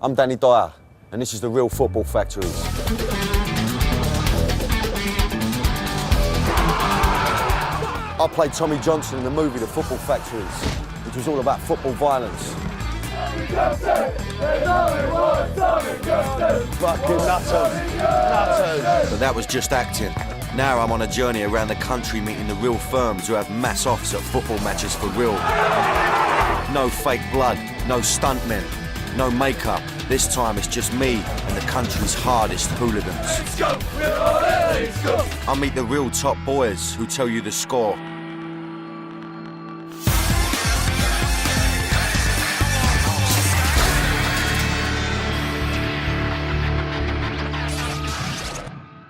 I'm Danny Dyer, and this is the Real Football Factories. I played Tommy Johnson in the movie The Football Factories, which was all about football violence. Fucking nutters. But that was just acting. Now I'm on a journey around the country meeting the real firms who have mass offs at football matches for real. No fake blood, no stuntmen, no makeup. This time it's just me and the country's hardest hooligans. Let's go! Let's go! I meet the real top boys who tell you the score.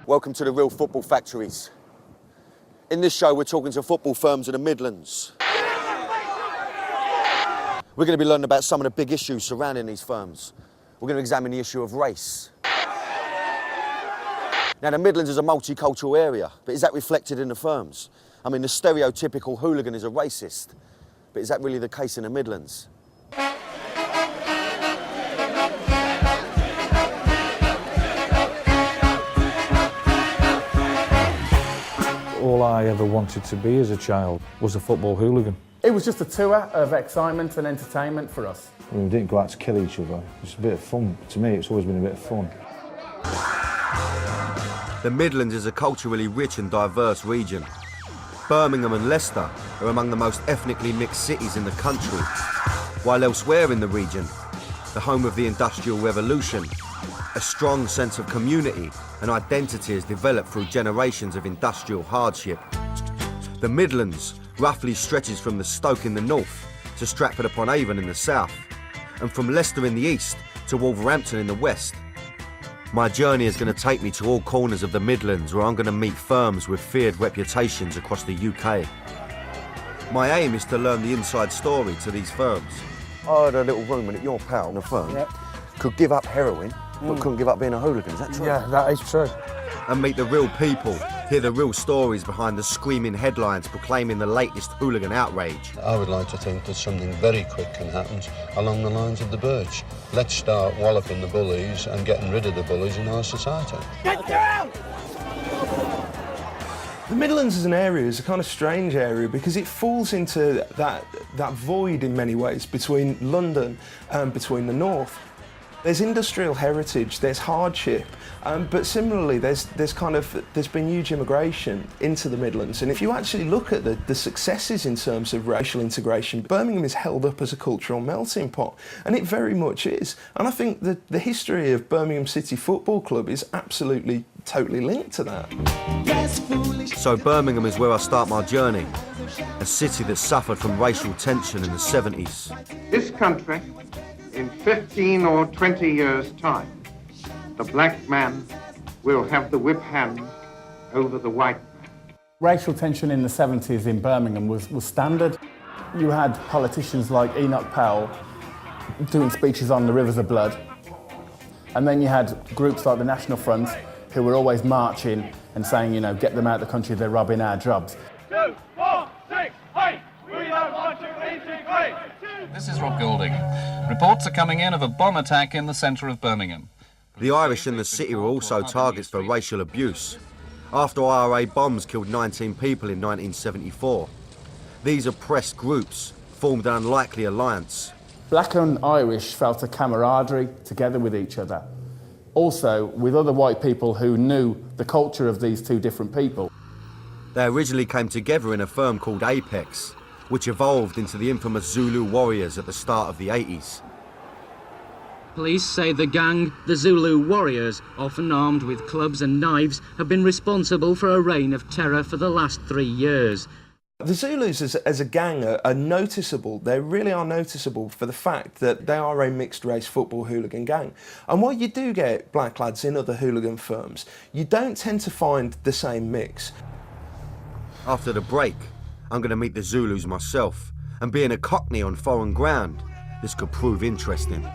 Welcome to the Real Football Factories. In this show, we're talking to football firms in the Midlands. We're going to be learning about some of the big issues surrounding these firms. We're going to examine the issue of race. Now, the Midlands is a multicultural area, but is that reflected in the firms? I mean, the stereotypical hooligan is a racist, but is that really the case in the Midlands? All I ever wanted to be as a child was a football hooligan. It was just a tour of excitement and entertainment for us. We didn't go out to kill each other. It's a bit of fun. To me, it's always been a bit of fun. The Midlands is a culturally rich and diverse region. Birmingham and Leicester are among the most ethnically mixed cities in the country, while elsewhere in the region, the home of the Industrial Revolution, a strong sense of community and identity has developed through generations of industrial hardship. The Midlands roughly stretches from the Stoke in the north to Stratford-upon-Avon in the south, and from Leicester in the east to Wolverhampton in the west. My journey is going to take me to all corners of the Midlands where I'm going to meet firms with feared reputations across the UK. My aim is to learn the inside story to these firms. I had a little rumour that your pal in the firm could give up heroin but couldn't give up being a hooligan. Is that true? Yeah, that is true. And meet the real people, hear the real stories behind the screaming headlines proclaiming the latest hooligan outrage. I would like to think that something very quick can happen along the lines of the Birch. Let's start walloping the bullies and getting rid of the bullies in our society. Get down! The Midlands as an area is a kind of strange area because it falls into that void in many ways between London and between the north. There's industrial heritage, there's hardship, but similarly there's been huge immigration into the Midlands. And if you actually look at the successes in terms of racial integration, Birmingham is held up as a cultural melting pot, and it very much is. And I think that the history of Birmingham City Football Club is absolutely totally linked to that. So Birmingham is where I start my journey, a city that suffered from racial tension in the 70s. This country, in 15 or 20 years' time, the black man will have the whip hand over the white man. Racial tension in the 70s in Birmingham was standard. You had politicians like Enoch Powell doing speeches on the rivers of blood. And then you had groups like the National Front who were always marching and saying, you know, get them out of the country, they're robbing our jobs. 2, 4, 6, 8! We don't want to integrate! This is Rob Goulding. Reports are coming in of a bomb attack in the centre of Birmingham. The Irish in the city were also targets for racial abuse. After IRA bombs killed 19 people in 1974. These oppressed groups formed an unlikely alliance. Black and Irish felt a camaraderie together with each other. Also with other white people who knew the culture of these two different people. They originally came together in a firm called Apex, which evolved into the infamous Zulu Warriors at the start of the 80s. Police say the gang, the Zulu Warriors, often armed with clubs and knives, have been responsible for a reign of terror for the last 3 years. The Zulus as a gang are noticeable. They really are noticeable for the fact that they are a mixed-race football hooligan gang. And while you do get black lads in other hooligan firms, you don't tend to find the same mix. After the break, I'm going to meet the Zulus myself, and being a Cockney on foreign ground, this could prove interesting.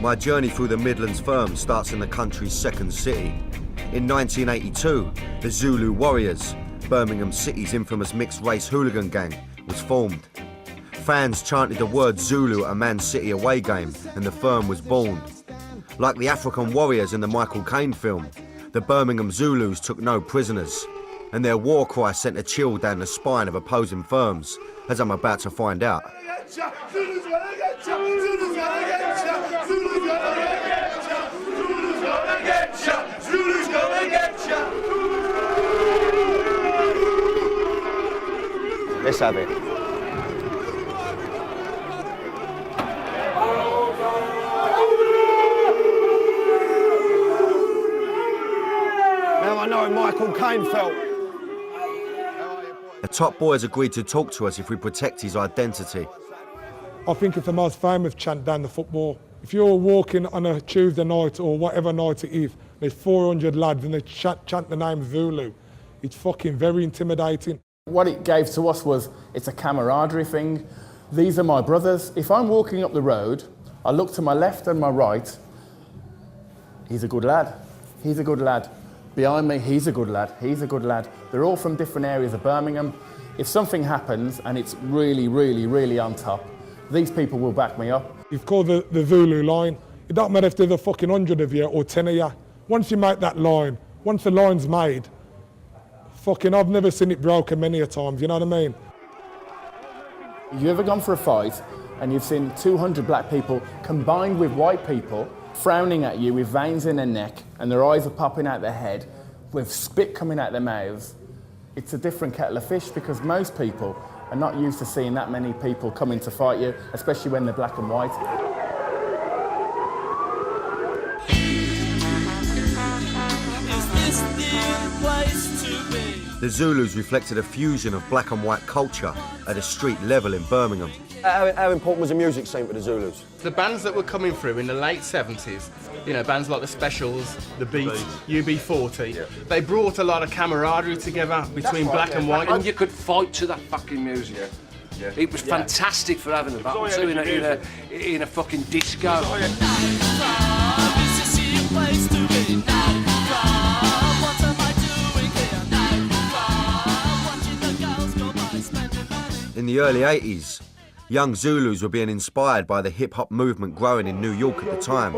My journey through the Midlands firm starts in the country's second city, In 1982, the Zulu Warriors, Birmingham City's infamous mixed-race hooligan gang, was formed. Fans chanted the word Zulu at a Man City away game, and the firm was born. Like the African Warriors in the Michael Caine film, the Birmingham Zulus took no prisoners, and their war cry sent a chill down the spine of opposing firms, as I'm about to find out. Let's have it. Now I know how Michael Caine felt. The top boys agreed to talk to us if we protect his identity. I think it's the most famous chant down the football. If you're walking on a Tuesday night or whatever night it is, there's 400 lads and they chant the name Zulu. It's fucking very intimidating. What it gave to us was, it's a camaraderie thing. These are my brothers. If I'm walking up the road, I look to my left and my right, he's a good lad. He's a good lad. Behind me, he's a good lad. He's a good lad. They're all from different areas of Birmingham. If something happens and it's really, really, really on top, these people will back me up. It's called the Zulu line. It don't matter if there's a fucking 100 of you or 10 of you. Once you make that line, once the line's made, fucking, I've never seen it broken many a times, you know what I mean? You ever gone for a fight and you've seen 200 black people combined with white people frowning at you with veins in their neck and their eyes are popping out their head with spit coming out their mouths? It's a different kettle of fish because most people are not used to seeing that many people coming to fight you, especially when they're black and white. The Zulus reflected a fusion of black and white culture at a street level in Birmingham. How important was the music scene for the Zulus? The bands that were coming through in the late 70s, you know, bands like the Specials, the Beat, UB40, they brought a lot of camaraderie together between black and white. And you could fight to that fucking music. Yeah. It was fantastic for having a battle too in a fucking disco. In the early 80s, young Zulus were being inspired by the hip-hop movement growing in New York at the time,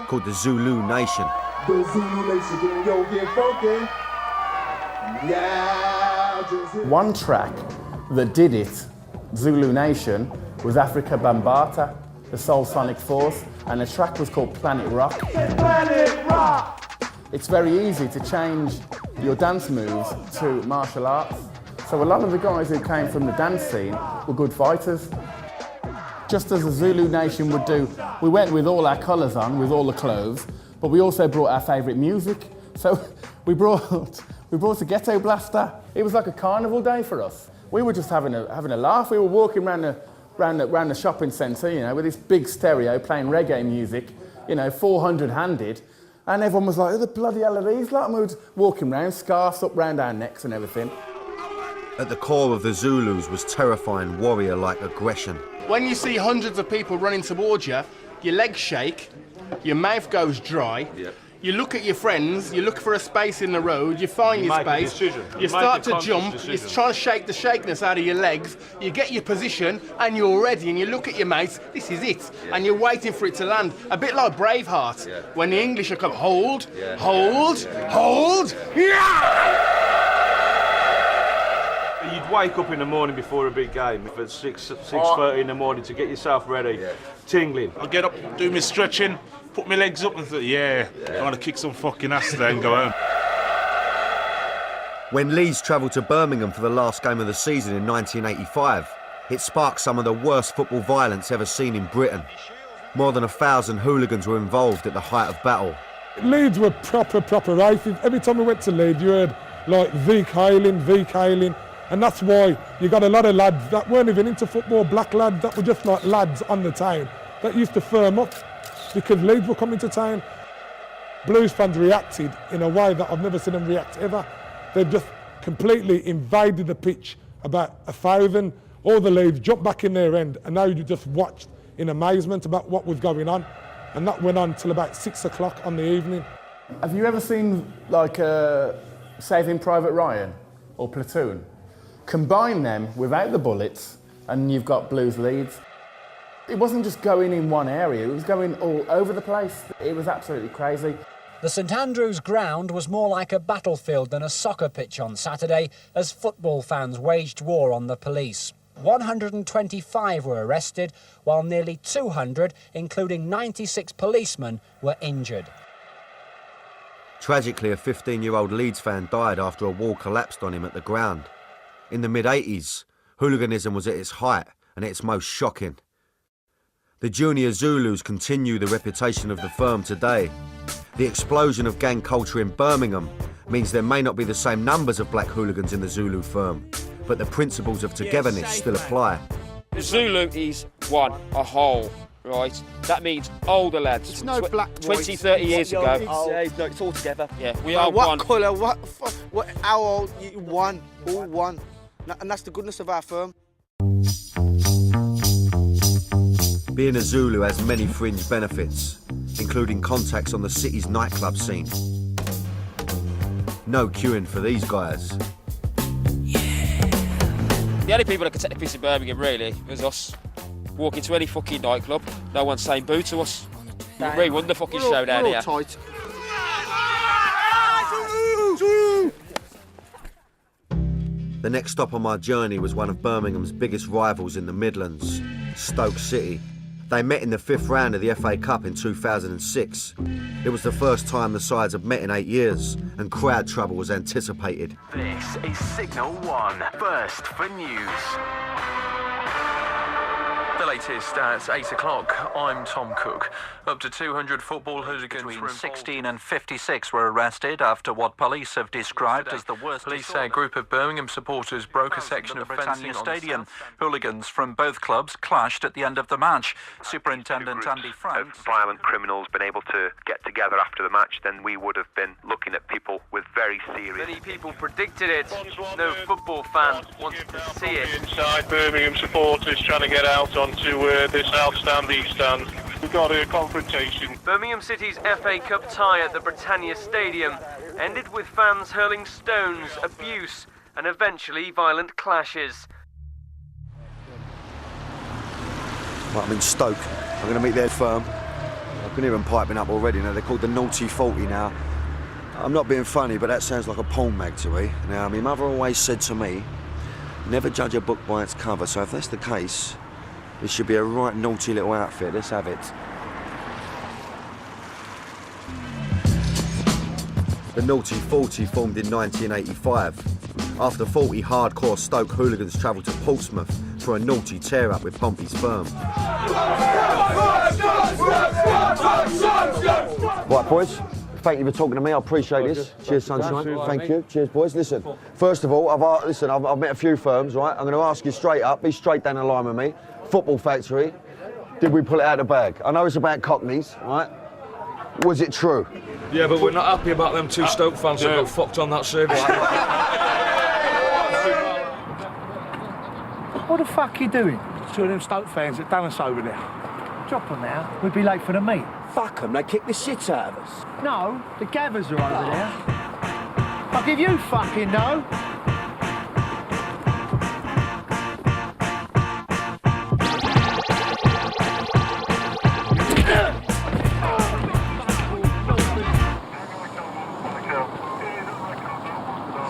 called the Zulu Nation. One track that did it, Zulu Nation, was Africa Bambaataa, the Soul Sonic Force, and the track was called Planet Rock. Planet Rock! It's very easy to change your dance moves to martial arts. So a lot of the guys who came from the dance scene were good fighters. Just as the Zulu Nation would do, we went with all our colours on, with all the clothes, but we also brought our favourite music. So we brought a ghetto blaster. It was like a carnival day for us. We were just having a laugh. We were walking around the shopping centre, you know, with this big stereo playing reggae music, you know, 400-handed, and everyone was like, who the bloody hell are these lot? And we were walking around, scarves up round our necks and everything. At the core of the Zulus was terrifying warrior-like aggression. When you see hundreds of people running towards you, your legs shake, your mouth goes dry, you look at your friends, you look for a space in the road, you find your space, you start to jump, you try to shake the shakiness out of your legs, you get your position and you're ready and you look at your mates, this is it, and you're waiting for it to land. A bit like Braveheart, when the English are come, hold, hold, hold, yeah! You'd wake up in the morning before a big game, at 6:30 in the morning to get yourself ready, tingling. I get up, do my stretching, put my legs up and think, I want to kick some fucking ass today and go home. When Leeds travelled to Birmingham for the last game of the season in 1985, it sparked some of the worst football violence ever seen in Britain. More than 1,000 hooligans were involved at the height of battle. Leeds were proper racist. Every time we went to Leeds, you heard like Zeke hailing. And that's why you got a lot of lads that weren't even into football, black lads that were just like lads on the town that used to firm up because Leeds were coming to town. Blues fans reacted in a way that I've never seen them react ever. They just completely invaded the pitch, about 1,000. All the Leeds jumped back in their end, and now you just watched in amazement about what was going on. And that went on till about 6 o'clock on the evening. Have you ever seen, like, Saving Private Ryan or Platoon? Combine them without the bullets and you've got Blues Leeds. It wasn't just going in one area, it was going all over the place. It was absolutely crazy. The St Andrews ground was more like a battlefield than a soccer pitch on Saturday as football fans waged war on the police. 125 were arrested, while nearly 200, including 96 policemen, were injured. Tragically, a 15-year-old Leeds fan died after a wall collapsed on him at the ground. In the mid-80s, hooliganism was at its height and at its most shocking. The Junior Zulus continue the reputation of the firm today. The explosion of gang culture in Birmingham means there may not be the same numbers of black hooligans in the Zulu firm, but the principles of togetherness still apply. The Zulu is one, a whole, right? That means older lads. It's no black 20, 30 years ago. No, it's all together. Yeah, we are one. What colour, what, how old, one, all one. And that's the goodness of our firm. Being a Zulu has many fringe benefits, including contacts on the city's nightclub scene. No queuing for these guys. The only people that can take the piss in Birmingham, really, was us. Walking to any fucking nightclub, no one's saying boo to us. We really won the fucking show down here. Tight. The next stop on my journey was one of Birmingham's biggest rivals in the Midlands, Stoke City. They met in the 5th round of the FA Cup in 2006. It was the first time the sides had met in 8 years, and crowd trouble was anticipated. This is Signal 1, first for news. The latest at 8 o'clock. I'm Tom Cook. Up to 200 football hooligans between 16 and 56 were arrested after what police have described as the worst. Police say a group of Birmingham supporters broke a section of Britannia Stadium. Hooligans from both clubs clashed at the end of the match. Superintendent Andy Frank. If violent criminals been able to get together after the match, then we would have been looking at people with very serious. Many people predicted it. No football fan wanted to see it. Inside, Birmingham supporters trying to get out onto this outstanding stand. We've got a confrontation. Birmingham City's FA Cup tie at the Britannia Stadium ended with fans hurling stones, abuse, and eventually violent clashes. Right, I'm in Stoke. I'm going to meet their firm. I can hear them piping up already. Now, they're called the Naughty 40 now. I'm not being funny, but that sounds like a porn mag to me. Now, my mother always said to me, never judge a book by its cover, so if that's the case, it should be a right naughty little outfit. Let's have it. The Naughty 40 formed in 1985. After 40 hardcore Stoke hooligans travelled to Portsmouth for a naughty tear-up with Pompey's firm. Right, boys. Thank you for talking to me. I appreciate this. Cheers, sunshine. Thank you. Cheers, boys. Listen, first of all, I've met a few firms, right? I'm going to ask you straight up. Be straight down the line with me. Football Factory. Did we pull it out of the bag? I know it's about Cockneys, right? Was it true? Yeah, but we're not happy about them two Stoke fans that got fucked on that service. What the fuck are you doing? Two of them Stoke fans that done us over there. Drop them now. We'd be late for the meet. Fuck them, they kicked the shit out of us. No, the Gathers are over there. I'll give you fucking no.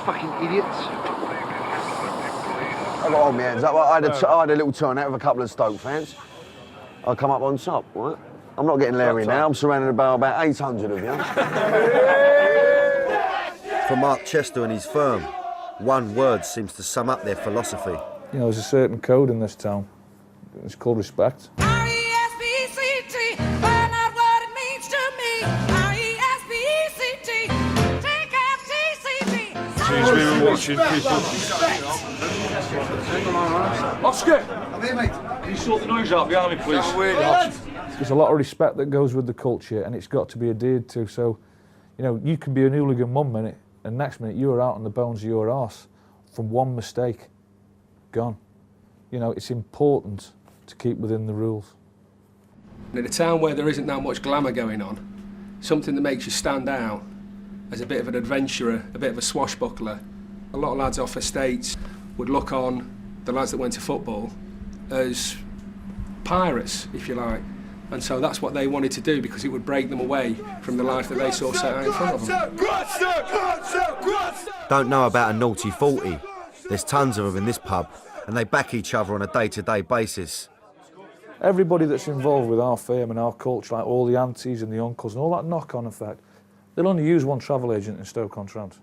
Fucking idiots. I got on my hands up. I had a little turnout with a couple of Stoke fans. I come up on top, right? I'm not getting Larry now. I'm surrounded by about 800 of you. For Mark Chester and his firm, one word seems to sum up their philosophy. You know, there's a certain code in this town. It's called respect. R-E-S-P-E-C-T, find out what it means to me. R-E-S-P-E-C-T, take F-T-C-T. Since we were watching people... Oscar! I'm here, mate. Can you sort the noise out behind me, please? There's a lot of respect that goes with the culture, and it's got to be adhered to. So, you know, you can be a hooligan one minute, and next minute you're out on the bones of your arse from one mistake. Gone. You know, it's important to keep within the rules. In a town where there isn't that much glamour going on, something that makes you stand out as a bit of an adventurer, a bit of a swashbuckler. A lot of lads off estates would look on the lads that went to football as pirates, if you like. And so that's what they wanted to do, because it would break them away from the life that they saw set out in front of them. Don't know about a naughty 40. There's tons of them in this pub, and they back each other on a day-to-day basis. Everybody that's involved with our firm and our culture, like all the aunties and the uncles and all that knock-on effect, they'll only use one travel agent in Stoke-on-Trent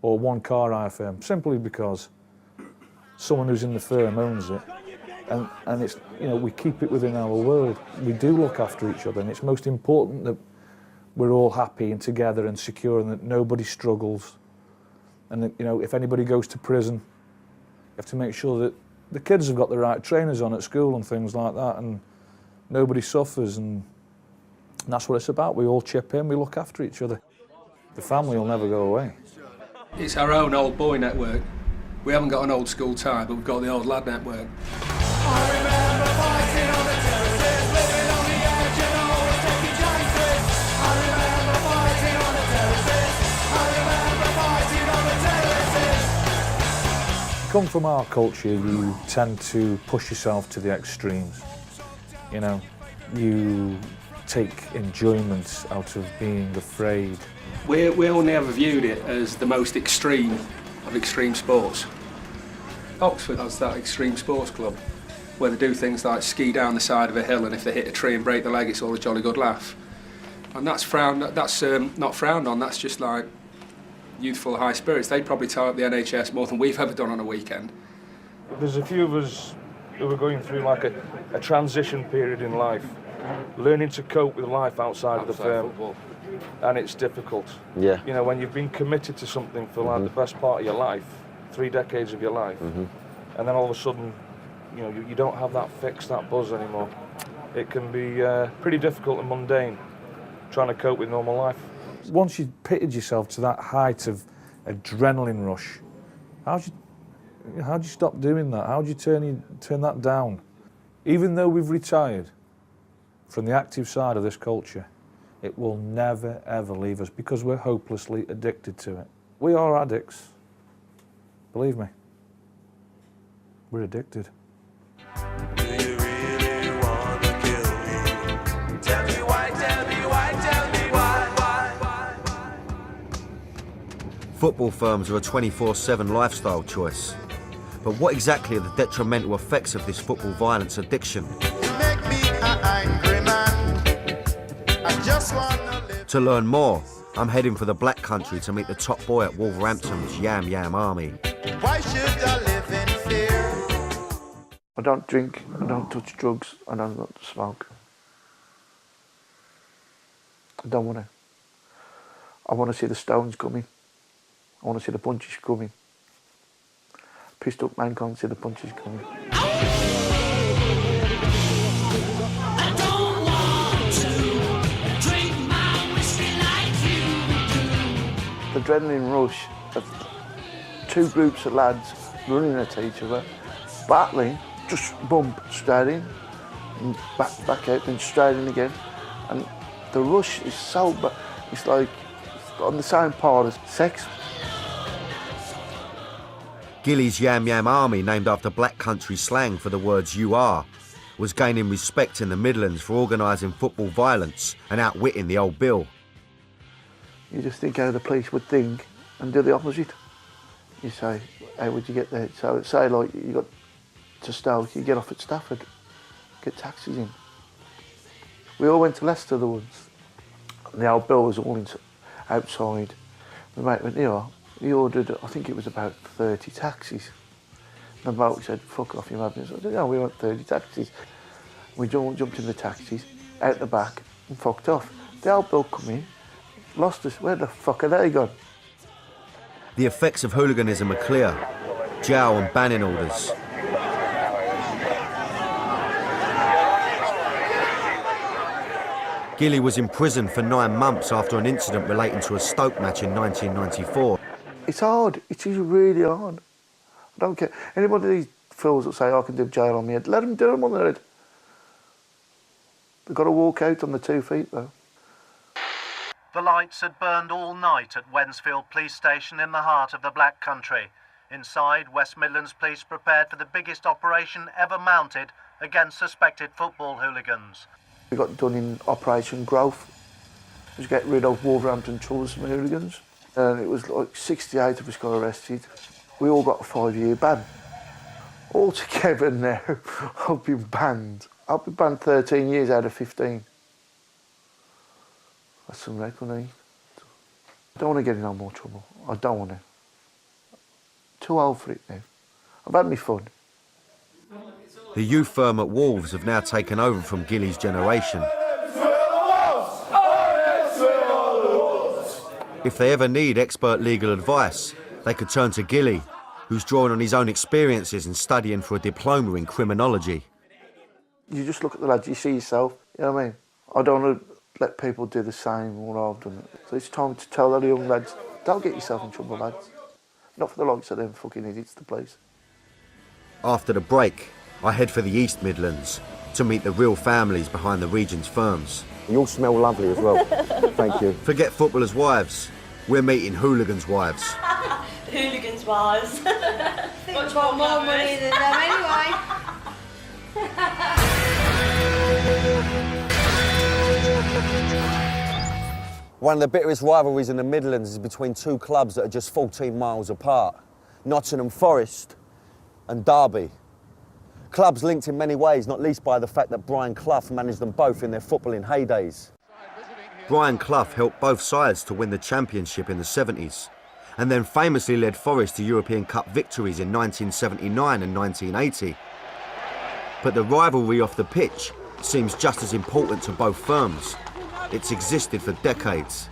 or one car hire firm, simply because someone who's in the firm owns it. And it's, you know, we keep it within our world. We do look after each other, and it's most important that we're all happy and together and secure, and that nobody struggles. And that, you know, if anybody goes to prison, you have to make sure that the kids have got the right trainers on at school and things like that, and nobody suffers, and that's what it's about. We all chip in, we look after each other. The family will never go away. It's our own old boy network. We haven't got an old school tie, but we've got the old lad network. Come from our culture, you tend to push yourself to the extremes. You know, you take enjoyment out of being afraid. We only ever viewed it as the most extreme of extreme sports. Oxford has that extreme sports club where they do things like ski down the side of a hill, and if they hit a tree and break their leg, it's all a jolly good laugh. And that's not frowned on, that's just like youthful high spirits. They probably tie up the NHS more than we've ever done on a weekend. There's a few of us who are going through like a transition period in life, learning to cope with life outside of the firm. Football. And it's difficult. Yeah. You know, when you've been committed to something for like the best part of your life, 3 decades of your life, and then all of a sudden, you know, you don't have that fix, that buzz anymore. It can be pretty difficult and mundane trying to cope with normal life. Once you've pitted yourself to that height of adrenaline rush, how do you stop doing that? How do you turn that down? Even though we've retired from the active side of this culture, it will never, ever leave us because we're hopelessly addicted to it. We are addicts. Believe me. We're addicted. Do you really want to kill me? Tell me why, tell me why, tell me why. Football firms are a 24/7 lifestyle choice. But what exactly are the detrimental effects of this football violence addiction? You make me an angry man. I just want to live. To learn more, I'm heading for the Black Country to meet the top boy at Wolverhampton's Yam Yam Army. Why should I live in fear? I don't drink, I don't touch drugs, I don't smoke. I don't want to. I want to see the Stones coming. I want to see the Punches coming. Pissed up man can't see the Punches coming. The adrenaline rush of 2 groups of lads running at each other, battling, just bump, straight in, and back out, then straight in again. And the rush is so, but it's like on the same par as sex. Gilly's Yam Yam Army, named after Black Country slang for the words "you are," was gaining respect in the Midlands for organising football violence and outwitting the old Bill. You just think how the police would think and do the opposite. You say, how would you get there? So say like you got to Stoke, you get off at Stafford, get taxis in. We all went to Leicester the once. The old Bill was all outside. My mate went, he ordered, I think it was about 30 taxis. And the bloke said, fuck off, you madness. I said, no, we want 30 taxis. We jumped in the taxis, out the back, and fucked off. The old Bill come in, lost us. Where the fuck are they gone? The effects of hooliganism are clear. Jail and banning orders. Gilly was imprisoned for 9 months after an incident relating to a Stoke match in 1994. It's hard. It is really hard. I don't care. Anybody these fools that say I can do jail on my head, let them do them on their head. They've got to walk out on the 2 feet though. The lights had burned all night at Wensfield Police Station in the heart of the Black Country. Inside, West Midlands Police prepared for the biggest operation ever mounted against suspected football hooligans. We got done in Operation Growth. It was get rid of Wolverhampton troublesome hooligans. And it was like 68 of us got arrested. We all got a 5-year ban. Altogether now, I've been banned. I've been banned 13 years out of 15. That's some reckoning. I don't want to get in no more trouble. I don't want to. Too old for it now. I've had me fun. The youth firm at Wolves have now taken over from Gilly's generation. If they ever need expert legal advice, they could turn to Gilly, who's drawing on his own experiences and studying for a diploma in criminology. You just look at the lads, you see yourself, you know what I mean? I don't want to let people do the same what I've done. So it's time to tell the young lads, don't get yourself in trouble, lads. Not for the likes of them fucking idiots, the police. After the break, I head for the East Midlands to meet the real families behind the region's firms. You all smell lovely as well. Thank you. Forget footballers' wives. We're meeting hooligans' wives. Hooligans' wives. Much more money than them anyway. One of the bitterest rivalries in the Midlands is between two clubs that are just 14 miles apart. Nottingham Forest and Derby. Clubs linked in many ways, not least by the fact that Brian Clough managed them both in their footballing heydays. Brian Clough helped both sides to win the championship in the 70s, and then famously led Forest to European Cup victories in 1979 and 1980. But the rivalry off the pitch seems just as important to both firms. It's existed for decades.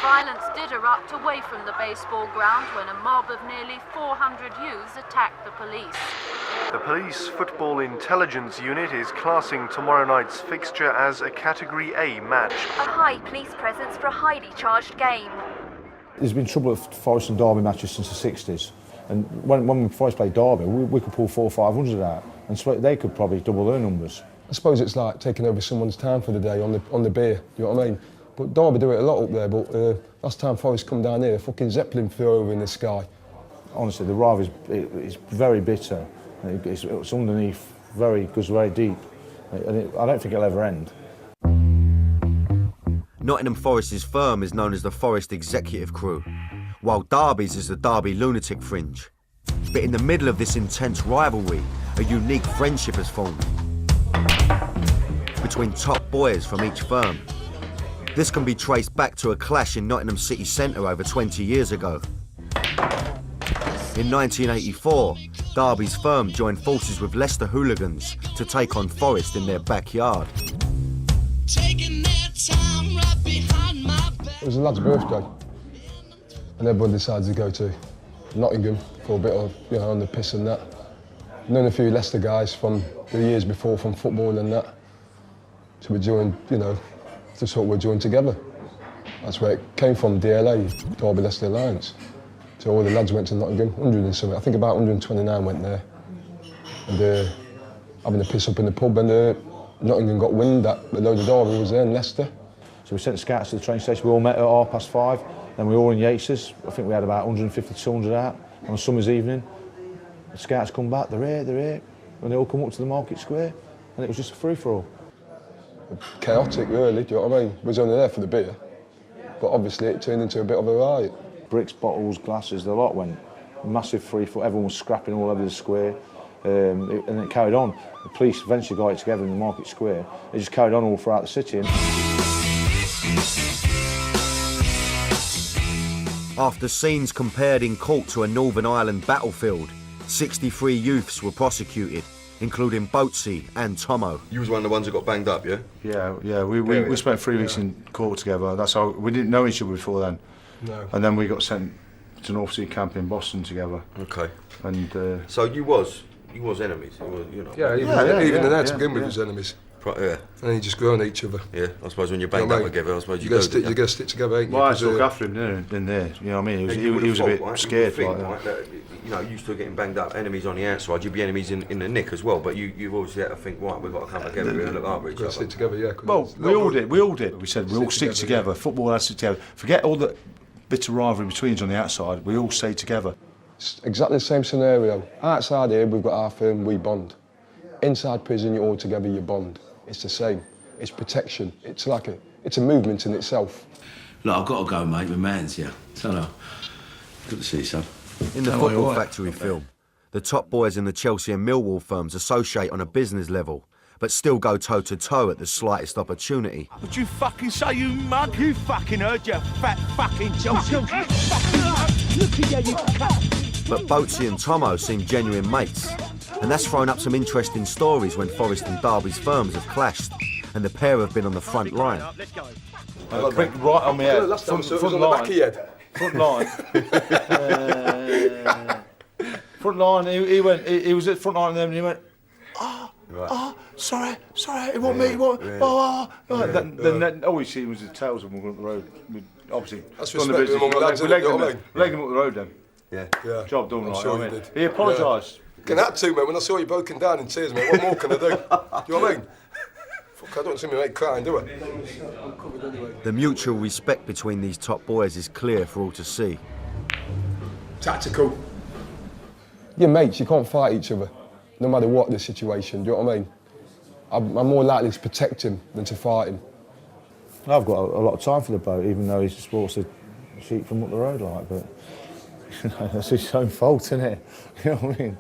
Violence did erupt away from the baseball ground when a mob of nearly 400 youths attacked the police. The Police Football Intelligence Unit is classing tomorrow night's fixture as a Category A match. A high police presence for a highly charged game. There's been trouble with Forest and Derby matches since the 60s. And when Forest played Derby, we could pull 400 or 500 out. And so they could probably double their numbers. I suppose it's like taking over someone's town for the day on the beer, you know what I mean? But Derby do it a lot up there, but last time Forest come down here, a fucking Zeppelin flew over in the sky. Honestly, the rivalry is very bitter. It's underneath, goes very deep. And I don't think it'll ever end. Nottingham Forest's firm is known as the Forest Executive Crew, while Derby's is the Derby Lunatic Fringe. But in the middle of this intense rivalry, a unique friendship has formed between top boys from each firm. This can be traced back to a clash in Nottingham city centre over 20 years ago. In 1984, Derby's firm joined forces with Leicester hooligans to take on Forest in their backyard. It was a lad's birthday, and everyone decided to go to Nottingham for a bit of, on the piss and that. Known a few Leicester guys from the years before from football and that. So we joined, just thought we'd join together. That's where it came from, DLA, Derby Leicester Alliance. So all the lads went to Nottingham, 100 and something. I think about 129 went there. And having a piss up in the pub, and Nottingham got wind that a load of Derby was there in Leicester. So we sent scouts to the train station. We all met at 5:30. Then we were all in Yates's. I think we had about 150 to 200 out on a summer's evening. The scouts come back, they're here. And they all come up to the market square. And it was just a free-for-all. Chaotic, really, do you know what I mean? We was only there for the beer. But obviously it turned into a bit of a riot. Bricks, bottles, glasses, the lot went. Massive free-for-all. Everyone was scrapping all over the square. And it carried on. The police eventually got it together in the market square. It just carried on all throughout the city. After scenes compared in court to a Northern Ireland battlefield, 63 youths were prosecuted, including Boatsy and Tomo. You was one of the ones that got banged up, yeah? Yeah. We spent 3 weeks in court together. That's how we didn't know each other before then. No. And then we got sent to North Sea Camp in Boston together. Okay. And so you was enemies, Yeah, even the lads to begin with was enemies. Yeah. And then you just grow on each other. Yeah, I suppose when you're banged You know up what I mean? together, I suppose you gotta do. stick, you got to stick together, ain't you? Well, I had to 'Cause, look after him in there. You know what I mean? He was a bit scared like that. You know, you still getting banged up, enemies on the outside, you'd be enemies in the nick as well, but you've obviously had to think, right, we've got to come together and look after each Gotta other. stick together, yeah. Well, we all did. We said we all stick together. Football has to stick together. Forget all the bits of rivalry between us on the outside. We all stay together. It's exactly the same scenario. Outside here, we've got our firm, we bond. Inside prison, you're all together, you bond. It's the same. It's protection. It's a movement in itself. Look, I've got to go, mate. My man's here. So, no. Good to see you, son. In the Football Factory film, the top boys in the Chelsea and Millwall firms associate on a business level, but still go toe-to-toe at the slightest opportunity. What'd you fucking say, you mug? You fucking heard, you fat fucking Chelsea. Look at you, But Boatsy and Tomo seem genuine mates, and that's thrown up some interesting stories when Forest and Derby's firms have clashed, and the pair have been on the front line. Right on my head. Last time it was on the back of your head. Front line. Front line. He was at front line and then he went, sorry, it wasn't me. Then all we see was the tails of them going up the road. Obviously, that's on the respect among lads, we isn't it? You know what I mean? legged him up the road then. Yeah. Job done, I'm right? sure I you mean, did. he apologised. Can that too, mate. When I saw you broken down in tears, mate, what more can I do? Do you know what I mean? Fuck, I don't see me mate crying, do I? The mutual respect between these top boys is clear for all to see. Tactical. You're mates, you can't fight each other, no matter what the situation, do you know what I mean? I'm more likely to protect him than to fight him. I've got a lot of time for the boat, even though he sports a sheep from up the road, like, but you know, that's his own fault, isn't it? You know what I mean?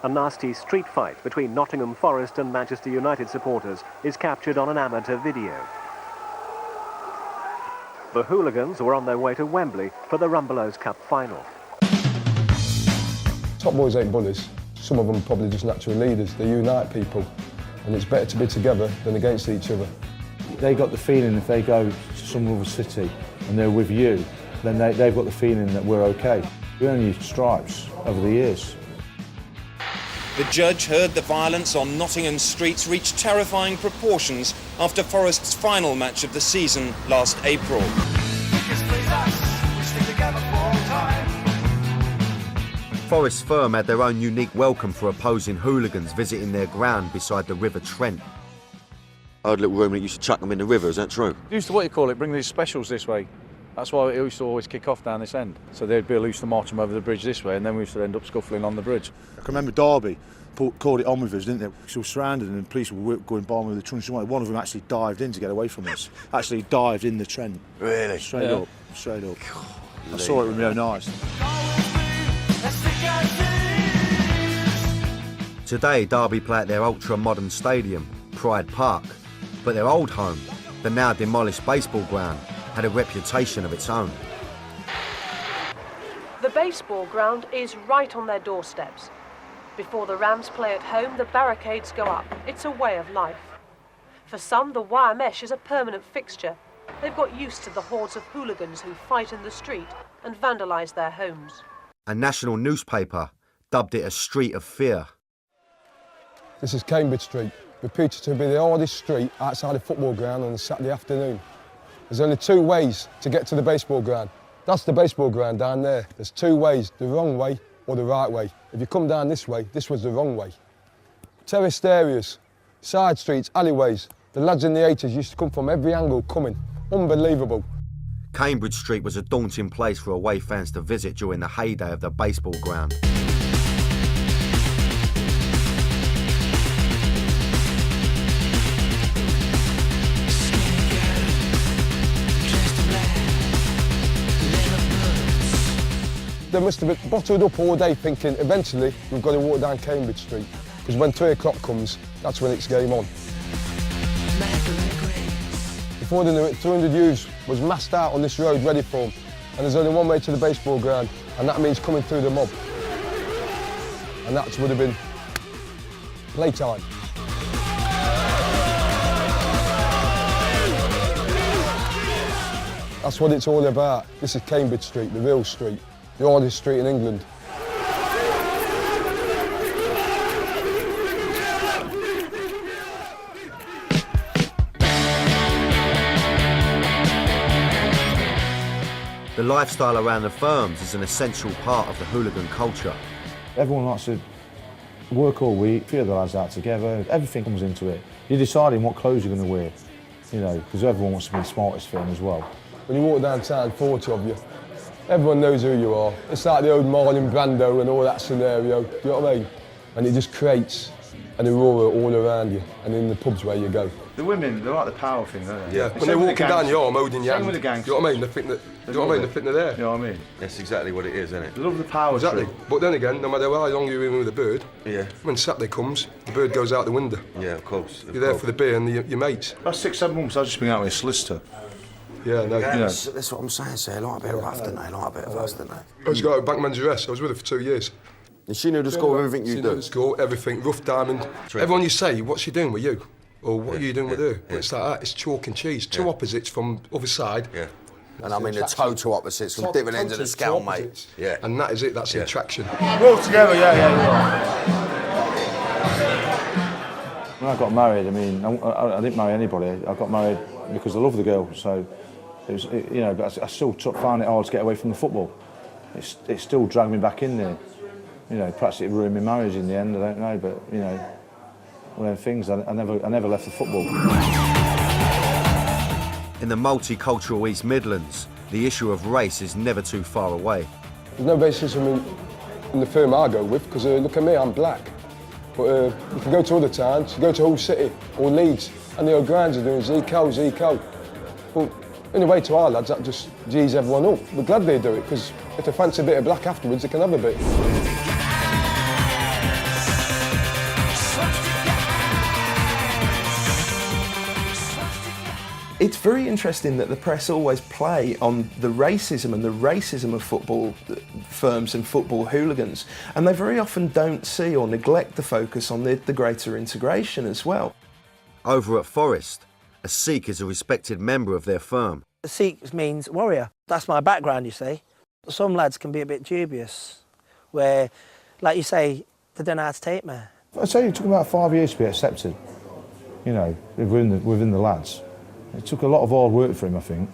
A nasty street fight between Nottingham Forest and Manchester United supporters is captured on an amateur video. The hooligans were on their way to Wembley for the Rumbelows Cup final. Top boys ain't bullies. Some of them are probably just natural leaders. They unite people, and it's better to be together than against each other. They got the feeling if they go to some other city and they're with you, then they've got the feeling that we're okay. We only used stripes over the years. The judge heard the violence on Nottingham streets reach terrifying proportions after Forest's final match of the season last April. Forest firm had their own unique welcome for opposing hooligans visiting their ground beside the River Trent. I had a little room that used to chuck them in the river, is that true? Used to, what you call it, bring these specials this way. That's why it used to always kick off down this end. So they'd be loose to march them over the bridge this way, and then we used to end up scuffling on the bridge. I can remember Derby called it on with us, didn't they? So we were surrounded and the police were going by with the trunks. One of them actually dived in to get away from us. Actually dived in the Trent. Really? Straight up. I saw it with my own eyes. Today, Derby play at their ultra-modern stadium, Pride Park, but their old home, the now demolished baseball ground, had a reputation of its own. The baseball ground is right on their doorsteps. Before the Rams play at home, the barricades go up. It's a way of life. For some, the wire mesh is a permanent fixture. They've got used to the hordes of hooligans who fight in the street and vandalise their homes. A national newspaper dubbed it a street of fear. This is Cambridge Street, reputed to be the hardest street outside a football ground on a Saturday afternoon. There's only two ways to get to the baseball ground. That's the baseball ground down there. There's two ways, the wrong way or the right way. If you come down this way, this was the wrong way. Terraced areas, side streets, alleyways. The lads in the 80s used to come from every angle coming. Unbelievable. Cambridge Street was a daunting place for away fans to visit during the heyday of the baseball ground. They must have been bottled up all day thinking, eventually, we've got to walk down Cambridge Street. Because when 3 o'clock comes, that's when it's game on. Before they knew it, 200 youths was massed out on this road ready for them. And there's only one way to the baseball ground, and that means coming through the mob. And that would have been playtime. That's what it's all about. This is Cambridge Street, the real street. The hardest street in England. lifestyle around the firms is an essential part of the hooligan culture. Everyone likes to work all week, a few of the lads out together, everything comes into it. You're deciding what clothes you're going to wear, you know, because everyone wants to be the smartest firm as well. When you walk downtown, 40 of you, everyone knows who you are. It's like the old Marlon Brando and all that scenario, do you know what I mean? And it just creates an aurora all around you and in the pubs where you go. The women, they like the power thing, don't they? Yeah, when they're walking down your arm, holding your hand. Same with the gangs. You know what I mean? They think that, you know what I mean? They think they're there. You know what I mean? That's exactly what it is, isn't it? They love the power. Exactly. trip. But then again, no matter how long you're in with a bird, Yeah. when Saturday comes, the bird goes out the window. Yeah, of course. You're there for the beer and your mates. Last 6-7 months, I've just been out with a solicitor. Yeah, no. Yeah, You know. that's what I'm saying, sir. They like a bit of rough, don't they? They like a bit of us, don't they? I was got a bankman's arrest. I was with her for 2 years. And she knew the score of everything you She do. knew the score, everything, rough diamond. Everyone you say, what's she doing with you? Or what are you doing with her? It's like that, it's chalk and cheese. Two opposites from other side. Yeah. And I mean the total opposites from different ends of the scale, mate. Yeah. And that is it, that's the attraction. We're all together, yeah. When I got married, I mean, I didn't marry anybody. I got married because I love the girl, so it was, you know, but I still found it hard to get away from the football. It still dragged me back in there. You know, perhaps it ruined my marriage in the end, I don't know, but, you know, one of them things, I never left the football. In the multicultural East Midlands, the issue of race is never too far away. There's no racism in the firm I go with, because look at me, I'm black. But you can go to other towns, you go to Hull City or Leeds, and the O'Briens are doing Zico. Well, in a way to our lads, that just G's everyone up. We're glad they do it, because if they fancy a bit of black afterwards, they can have a bit. It's very interesting that the press always play on the racism and the racism of football firms and football hooligans, and they very often don't see or neglect the focus on the greater integration as well. Over at Forest, a Sikh is a respected member of their firm. Sikh means warrior. That's my background, you see. Some lads can be a bit dubious, where, like you say, they don't know how to take me. I'd say it took about 5 years to be accepted, you know, within the lads. It took a lot of hard work for him, I think.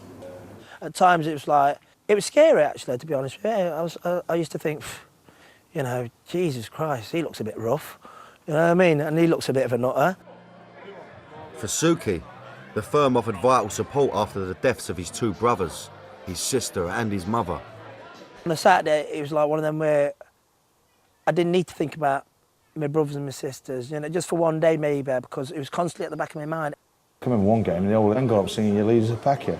At times it was scary actually, to be honest with you. I used to think, you know, Jesus Christ, he looks a bit rough, you know what I mean? And he looks a bit of a nutter. For Suki, the firm offered vital support after the deaths of his two brothers, his sister and his mother. On a Saturday, it was like one of them where I didn't need to think about my brothers and my sisters, you know, just for one day maybe, because it was constantly at the back of my mind. I remember one game and they all then got up singing "Your leader's a packer."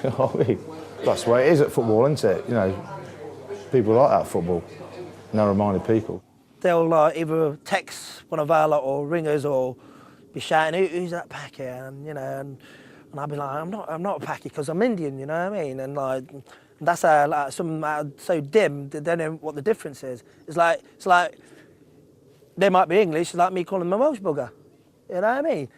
You know what I mean? That's the way it is at football, isn't it? You know, people like that football, narrow-minded people. They'll either text one of our lot or ring us or be shouting, "Who's that packer?" And you know, and I'll be like, I'm not a packer because I'm Indian, you know what I mean? And like, that's how like some so dim they don't know what the difference is. It's like they might be English, like me calling them a Welsh bugger. You know what I mean?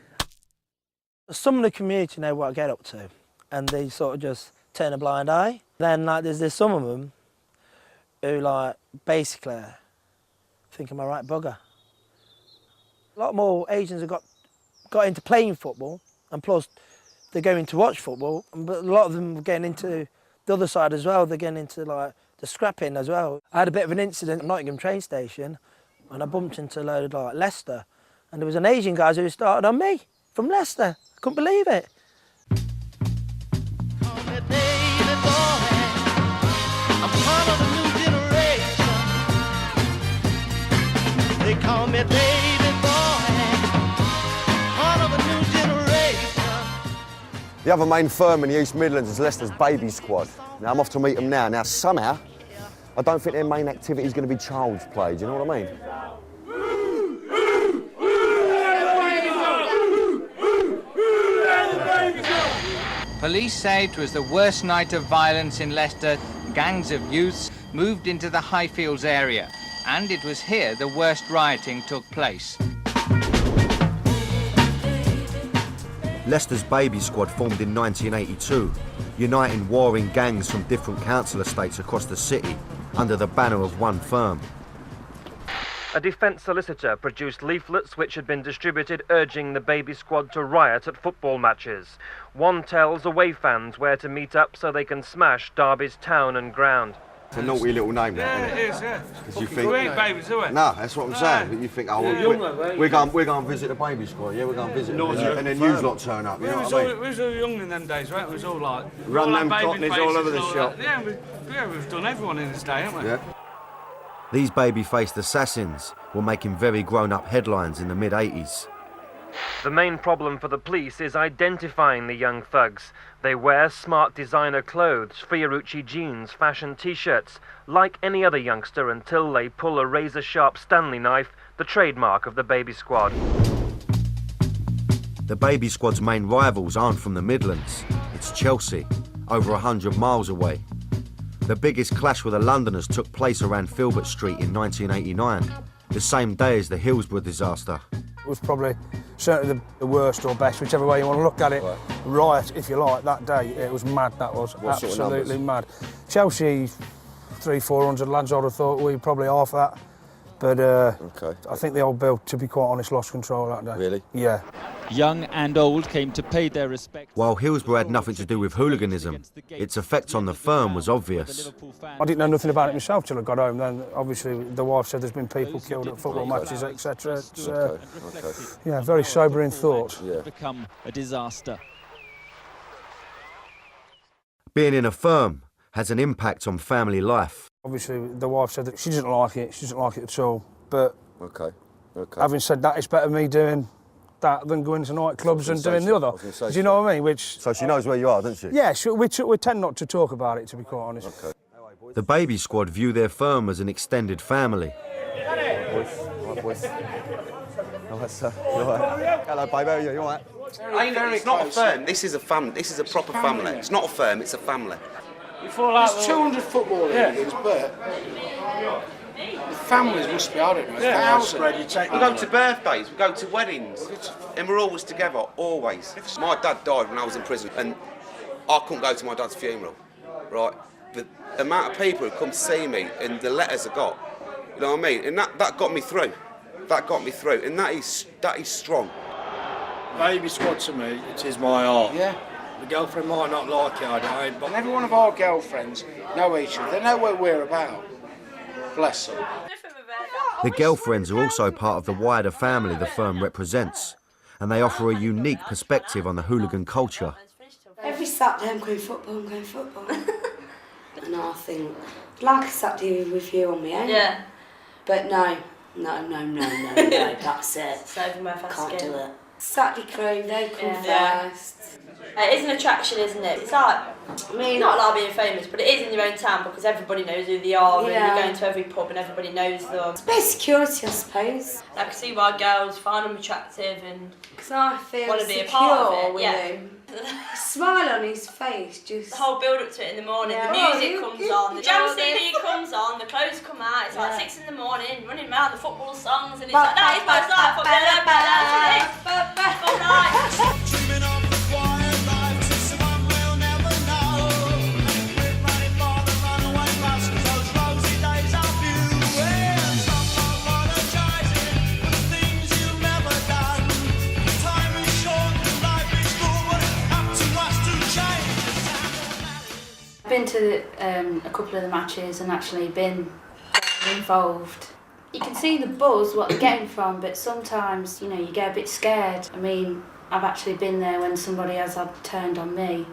Some of the community know what I get up to, and they sort of just turn a blind eye. Then like there's some of them who like basically think I'm a right bugger. A lot more Asians have got into playing football, and plus they're going to watch football, but a lot of them are getting into the other side as well. They're getting into like the scrapping as well. I had a bit of an incident at Nottingham train station, and I bumped into a load of like Leicester, and there was an Asian guy who started on me from Leicester. I couldn't believe it. They call me baby boy, part of a new generation. The other main firm in the East Midlands is Leicester's Baby Squad. Now, I'm off to meet them now. Now, somehow, I don't think their main activity is going to be child's play. Do you know what I mean? Police say it was the worst night of violence in Leicester. Gangs of youths moved into the Highfields area, and it was here the worst rioting took place. Leicester's Baby Squad formed in 1982, uniting warring gangs from different council estates across the city under the banner of one firm. A defence solicitor produced leaflets which had been distributed urging the baby squad to riot at football matches. One tells away fans where to meet up so they can smash Derby's town and ground. It's a naughty little name, that, Yeah, isn't it is, yeah. Because you think... We ain't babies, are we? No, that's what I'm saying. But you think, oh, we're going to visit the baby squad, yeah, we're going to visit them. And then you lot turn up, you know what I mean? We was all young in them days, right? We was all like... Run them baby cockneys faces all over the and all shop. that. Yeah, we've done everyone in this day, haven't we? Yeah. These baby-faced assassins were making very grown-up headlines in the mid-80s. The main problem for the police is identifying the young thugs. They wear smart designer clothes, Fiorucci jeans, fashion t-shirts, like any other youngster until they pull a razor-sharp Stanley knife, the trademark of the baby squad. The baby squad's main rivals aren't from the Midlands. It's Chelsea, over 100 miles away. The biggest clash with the Londoners took place around Filbert Street in 1989, the same day as the Hillsborough disaster. It was probably certainly the worst or best, whichever way you want to look at it, riot, if you like, that day. It was mad, that was. What absolutely mad. Chelsea, 300-400 lads, I would have thought we probably half that. But I think the old Bill, to be quite honest, lost control that day. Really? Yeah. Young and old came to pay their respects. While Hillsborough had nothing to do with hooliganism, its effect on the firm was obvious. I didn't know nothing about it myself till I got home. Then, obviously, the wife said there's been people killed at football matches, etc. It's, yeah, very sobering thought. Yeah. Become a disaster. Being in a firm has an impact on family life. Obviously, the wife said that she doesn't like it. She doesn't like it at all. But having said that, it's better me doing that than going to nightclubs and doing the other. Do you know what I mean? So she knows where you are, doesn't she? Yeah, we tend not to talk about it, to be quite honest. The baby squad view their firm as an extended family. Boys. Hello, baby. How are you? You all right? It's not a firm. This is a family. This is a proper family. It's not a firm. It's a family. There's 200 football hooligans, but the families must be, I don't know, 1,000. We go to birthdays, we go to weddings, and we're always together, always. My dad died when I was in prison, and I couldn't go to my dad's funeral, right? The amount of people who come to see me and the letters I got, you know what I mean? And that got me through. That got me through, and that is strong. Baby squad to me, it is my art. Yeah. The girlfriend might not like it, I don't, but every one of our girlfriends know each other. They know what we're about. Bless them. The girlfriends are also part of the wider family the firm represents, and they offer a unique perspective on the hooligan culture. Every Saturday I'm going football, And I think, I'd like a Saturday with you on my own. Yeah. But no, that's it. Can't do it. Saturday crew, they come first. It is an attraction, isn't it? It's like, I mean, not like being famous, but it is in your own town because everybody knows who they are and you're going to every pub and everybody knows them. It's a bit of security, I suppose. I can see why girls find them attractive and I feel want to be a secure part of it. with him. Smile on his face, just... The whole build up to it in the morning, the music comes on, the jam CD comes on, the clothes come out, it's like 6 in the morning, running around the football songs, and it's like, that is most like football, that's it. I've been to a couple of the matches and actually been involved. You can see the buzz, what they're getting from, but sometimes, you get a bit scared. I mean, I've actually been there when somebody has turned on me,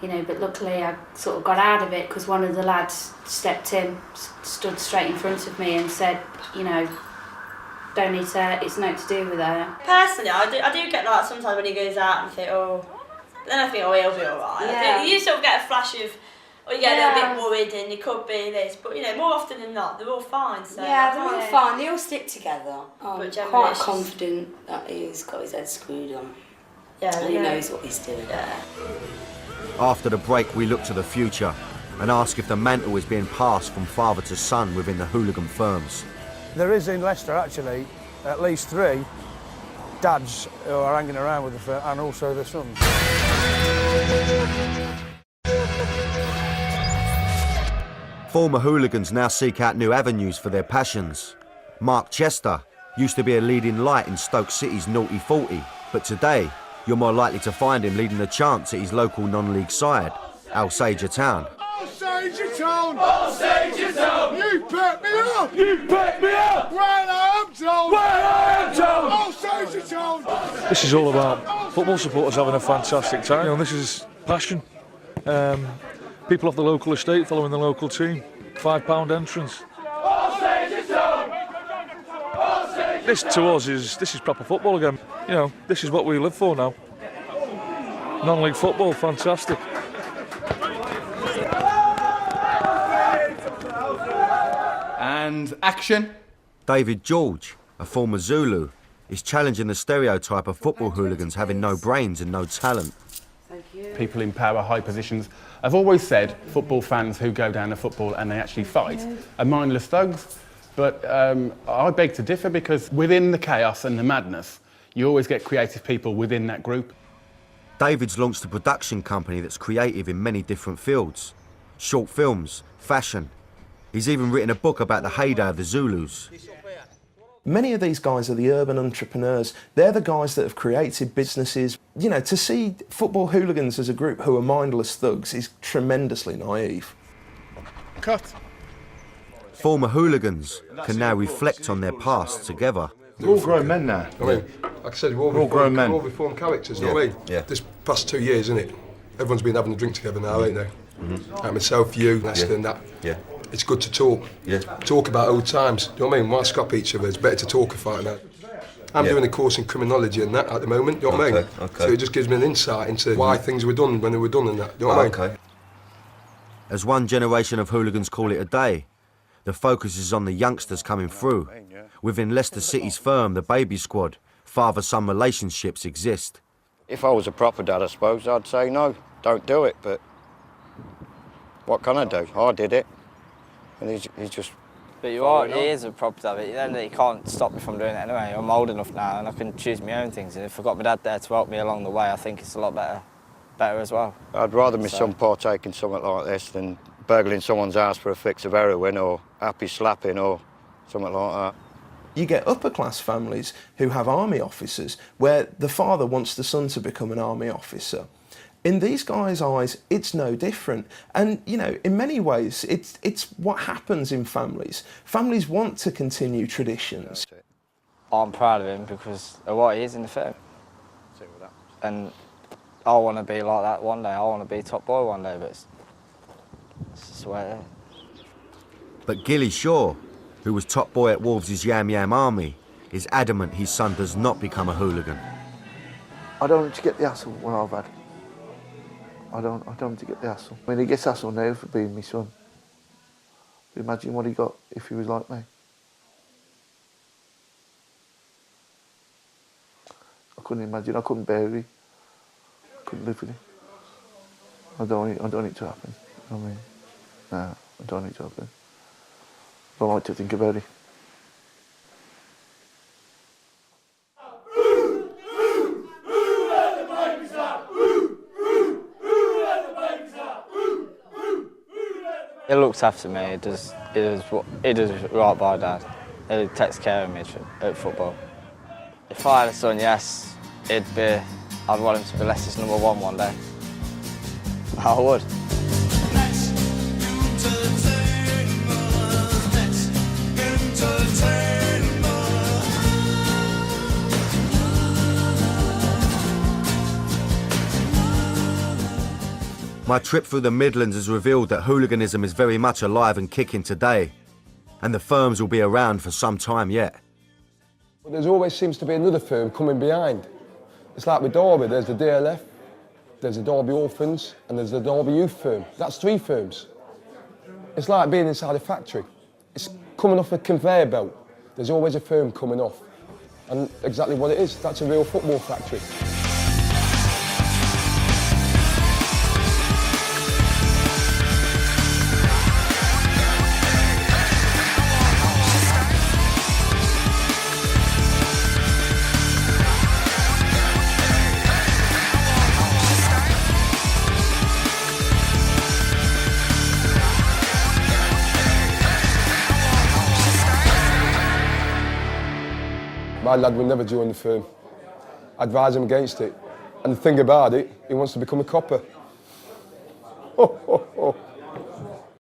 but luckily I sort of got out of it because one of the lads stepped in, stood straight in front of me and said, don't need to, it's nothing to do with her. Personally, I do get like sometimes when he goes out and think, but then I think, he'll be alright. Yeah. You sort of get a flash of, or you get a little bit worried and it could be this, but more often than not, they're all fine. So yeah, they're all fine, they all stick together. But I'm quite confident that he's got his head screwed on. Yeah, and he knows what he's doing. Yeah. After the break, we look to the future and ask if the mantle is being passed from father to son within the hooligan firms. There is in Leicester, actually, at least 3 dads who are hanging around with the firm and also their sons. Former hooligans now seek out new avenues for their passions. Mark Chester used to be a leading light in Stoke City's naughty 40, but today you're more likely to find him leading the chants at his local non-league side, Alsager Town. Alsager Town! Alsager Town! You pick me up! You pick me up! When I am town! When I am town! Alsager Town! This is all about football supporters having a fantastic time. You know, this is passion. People off the local estate following the local team. £5 entrance. This to us is proper football again. You know, this is what we live for now. Non-league football, fantastic. And action. David George, a former Zulu, is challenging the stereotype of football hooligans having no brains and no talent. People in power, high positions, have always said football fans who go down to football and they actually fight are mindless thugs. But I beg to differ, because within the chaos and the madness, you always get creative people within that group. David's launched a production company that's creative in many different fields. Short films, fashion. He's even written a book about the heyday of the Zulus. Many of these guys are the urban entrepreneurs. They're the guys that have created businesses. You know, to see football hooligans as a group who are mindless thugs is tremendously naive. Cut. Former hooligans can now reflect on their past together. We're all grown men now. I mean, like I said, we're all grown men. We're all reformed characters, you know what I mean? Yeah. This past 2 years, isn't it? Everyone's been having a drink together now, ain't they? Like myself, you, Lester, and that. Yeah. It's good to talk. Yeah. Talk about old times. You know what I mean? Why scrap each other? It's better to talk about now. I'm doing a course in criminology and that at the moment, you know what I mean? Okay. So it just gives me an insight into why things were done when they were done and that, you know what I mean? As one generation of hooligans call it a day, the focus is on the youngsters coming through. Within Leicester City's firm, the Baby Squad, father-son relationships exist. If I was a proper dad, I suppose, I'd say no, don't do it, but what can I do? I did it, and he's just... But you are, he is a proper dad, but then he can't stop me from doing it anyway. I'm old enough now and I can choose my own things, and if I've got my dad there to help me along the way, I think it's a lot better as well. I'd rather my son partake in something like this than burgling someone's house for a fix of heroin or happy slapping or something like that. You get upper-class families who have army officers where the father wants the son to become an army officer. In these guys' eyes, it's no different. And, you know, in many ways, it's what happens in families. Families want to continue traditions. I'm proud of him because of what he is in the film. And I want to be like that one day. I want to be top boy one day, but it's just the way it is. But Gilly Shaw, who was top boy at Wolves' Yam Yam Army, is adamant his son does not become a hooligan. I don't want to get the hassle when I've had. I don't want to get the hassle. I mean, he gets hassle now for being my son. But imagine what he got if he was like me. I couldn't imagine. I couldn't bear it. I couldn't live with it. I don't want it to happen. I mean, no, I don't want it to happen. I don't like to think about it. He looks after me. He does right by Dad. He takes care of me at football. If I had a son, yes, I'd want him to be Leicester's #1 one day. I would. My trip through the Midlands has revealed that hooliganism is very much alive and kicking today, and the firms will be around for some time yet. But there always seems to be another firm coming behind. It's like with Derby, there's the DLF, there's the Derby Orphans, and there's the Derby Youth firm. That's 3 firms. It's like being inside a factory. It's coming off a conveyor belt. There's always a firm coming off. And exactly what it is, that's a real football factory. My lad will never join the firm. I advise him against it. And the thing about it, he wants to become a copper.